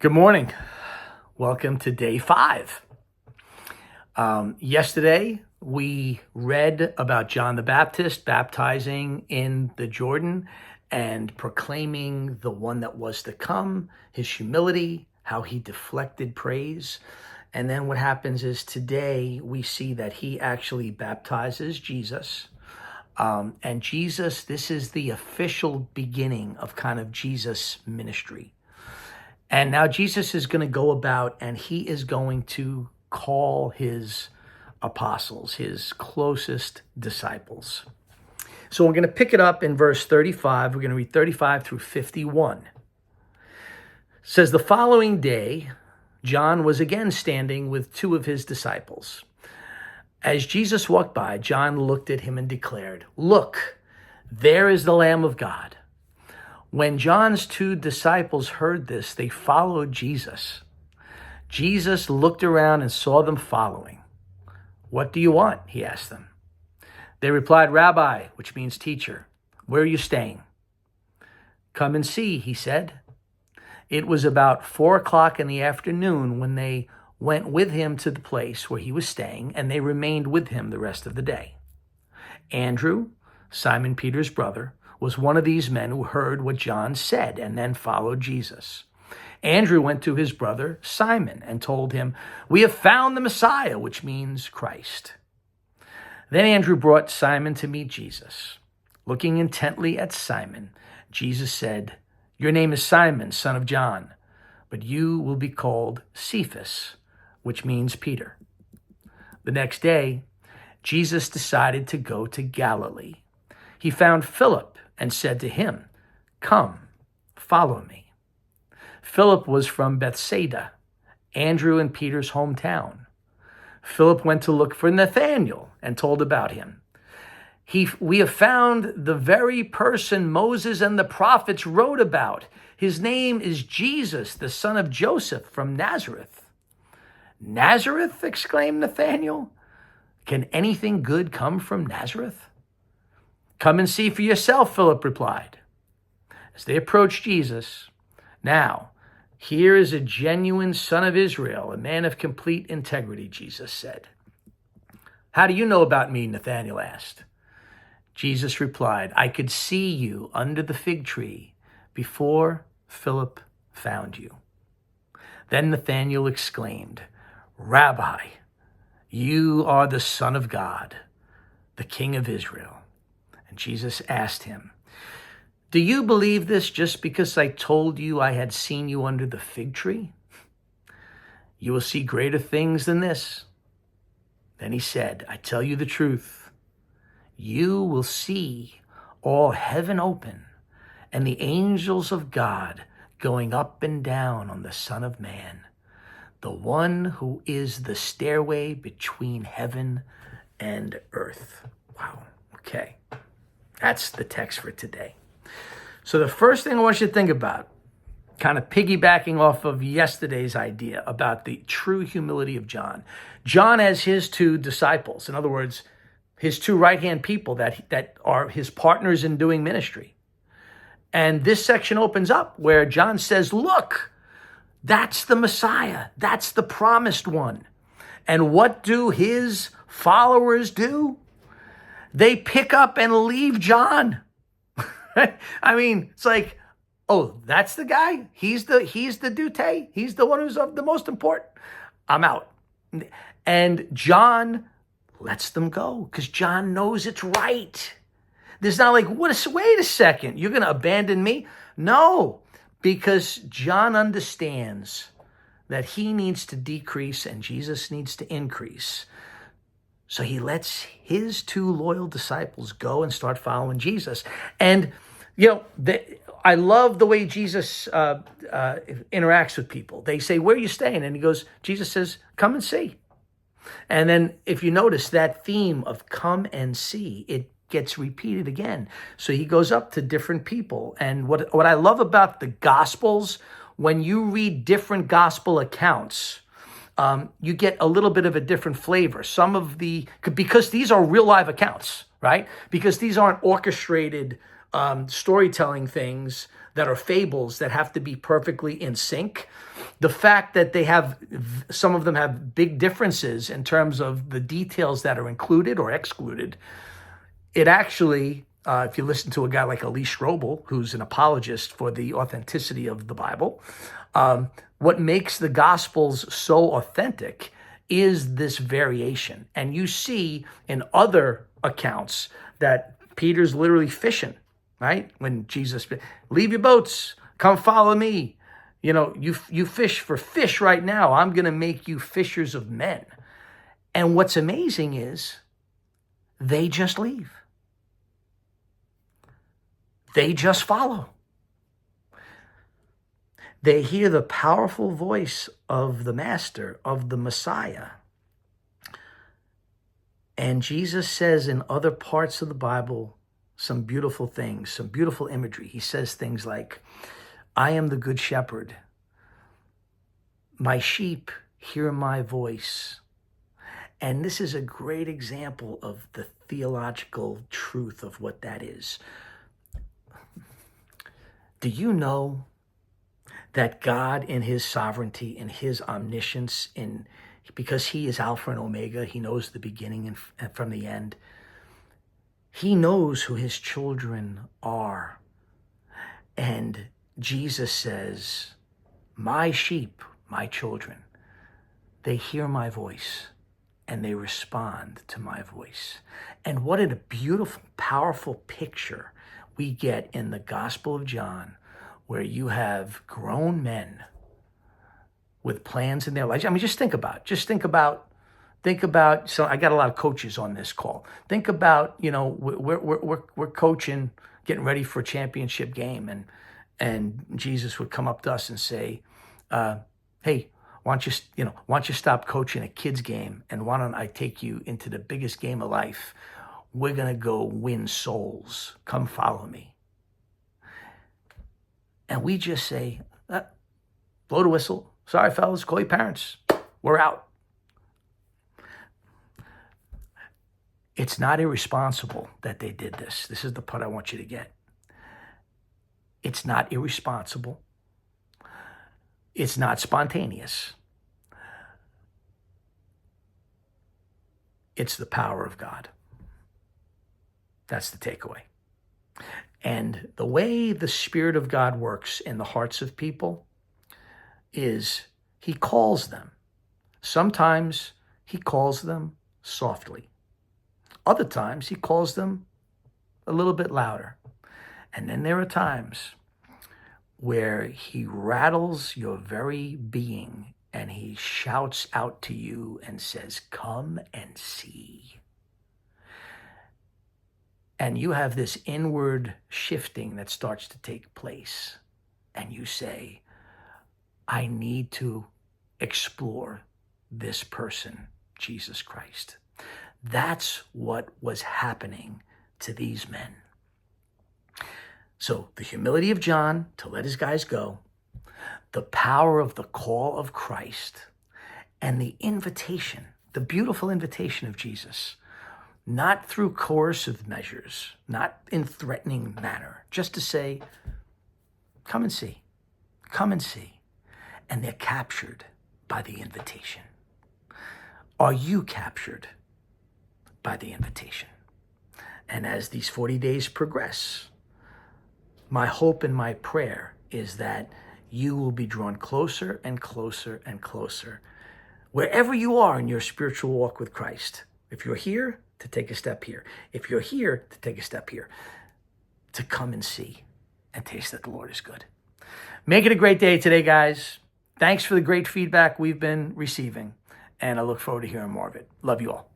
Good morning. Welcome to day 5. Yesterday, we read about John the Baptist baptizing in the Jordan and proclaiming the one that was to come, his humility, how he deflected praise. And then what happens is today we see that he actually baptizes Jesus. And Jesus, this is the official beginning of kind of Jesus' ministry. And now Jesus is going to go about and he is going to call his apostles, his closest disciples. So we're going to pick it up in verse 35. We're going to read 35 through 51. It says, the following day, John was again standing with 2 of his disciples. As Jesus walked by, John looked at him and declared, "Look, there is the Lamb of God." When John's 2 disciples heard this, they followed Jesus. Jesus looked around and saw them following. "What do you want?" he asked them. They replied, "Rabbi," which means teacher, "where are you staying?" "Come and see," he said. It was about 4:00 in the afternoon when they went with him to the place where he was staying, and they remained with him the rest of the day. Andrew, Simon Peter's brother, was one of these men who heard what John said and then followed Jesus. Andrew went to his brother Simon and told him, "We have found the Messiah," which means Christ. Then Andrew brought Simon to meet Jesus. Looking intently at Simon, Jesus said, "Your name is Simon, son of John, but you will be called Cephas," which means Peter. The next day, Jesus decided to go to Galilee. He found Philip and said to him, "Come, follow me." Philip was from Bethsaida, Andrew and Peter's hometown. Philip went to look for Nathanael and told about him. We have found the very person Moses and the prophets wrote about. His name is Jesus, the son of Joseph from Nazareth. "Nazareth?" exclaimed Nathanael. "Can anything good come from Nazareth?" "Come and see for yourself," Philip replied. As they approached Jesus, "Now, here is a genuine son of Israel, a man of complete integrity," Jesus said. "How do you know about me?" Nathanael asked. Jesus replied, "I could see you under the fig tree before Philip found you." Then Nathanael exclaimed, "Rabbi, you are the Son of God, the King of Israel." And Jesus asked him, "Do you believe this just because I told you I had seen you under the fig tree? You will see greater things than this." Then he said, "I tell you the truth. You will see all heaven open and the angels of God going up and down on the Son of Man, the one who is the stairway between heaven and earth." Wow. Okay. That's the text for today. So the first thing I want you to think about, kind of piggybacking off of yesterday's idea about the true humility of John. John has his 2 disciples. In other words, his 2 right-hand people that are his partners in doing ministry. And this section opens up where John says, "Look, that's the Messiah. That's the promised one." And what do his followers do? They pick up and leave John. I mean, it's like, "Oh, that's the guy? He's the Dute? He's the one who's of the most important? I'm out." And John lets them go because John knows it's right. There's not like, wait a second, you're going to abandon me? No, because John understands that he needs to decrease and Jesus needs to increase. So he lets his 2 loyal disciples go and start following Jesus. And, I love the way Jesus interacts with people. They say, "Where are you staying?" And Jesus says, "Come and see." And then if you notice that theme of come and see, it gets repeated again. So he goes up to different people. And what I love about the Gospels, when you read different gospel accounts, you get a little bit of a different flavor. Because these are real live accounts, right? Because these aren't orchestrated storytelling things that are fables that have to be perfectly in sync. The fact that some of them have big differences in terms of the details that are included or excluded, it actually, if you listen to a guy like Lee Strobel, who's an apologist for the authenticity of the Bible, what makes the Gospels so authentic is this variation. And you see in other accounts that Peter's literally fishing, right? When Jesus, leave your boats, come follow me. You fish for fish right now. I'm going to make you fishers of men. And what's amazing is they just leave. They just follow. They hear the powerful voice of the Master, of the Messiah. And Jesus says in other parts of the Bible some beautiful things, some beautiful imagery. He says things like, I am the good shepherd. My sheep hear my voice. And this is a great example of the theological truth of what that is. Do you know that God in his sovereignty, in his omniscience, because he is Alpha and Omega, he knows the beginning and from the end, he knows who his children are. And Jesus says, my sheep, my children, they hear my voice and they respond to my voice. And what a beautiful, powerful picture we get in the Gospel of John, where you have grown men with plans in their lives. I mean, just think about, so I got a lot of coaches on this call. Think about, we're coaching, getting ready for a championship game, and Jesus would come up to us and say, hey, why don't you stop coaching a kid's game, and why don't I take you into the biggest game of life? We're going to go win souls. Come follow me. And we just say, blow the whistle. Sorry, fellas, call your parents. We're out. It's not irresponsible that they did this. This is the part I want you to get. It's not irresponsible. It's not spontaneous. It's the power of God. That's the takeaway. And the way the Spirit of God works in the hearts of people is he calls them. Sometimes he calls them softly. Other times he calls them a little bit louder. And then there are times where he rattles your very being and he shouts out to you and says, come and see. And you have this inward shifting that starts to take place. And you say, I need to explore this person, Jesus Christ. That's what was happening to these men. So the humility of John to let his guys go, the power of the call of Christ, and the invitation, the beautiful invitation of Jesus, not through coercive measures, not in threatening manner, just to say, come and see, come and see. And they're captured by the invitation. Are you captured by the invitation? And as these 40 days progress, my hope and my prayer is that you will be drawn closer and closer and closer, wherever you are in your spiritual walk with Christ. If you're here, to take a step here. If you're here, to take a step here. To come and see and taste that the Lord is good. Make it a great day today, guys. Thanks for the great feedback we've been receiving, and I look forward to hearing more of it. Love you all.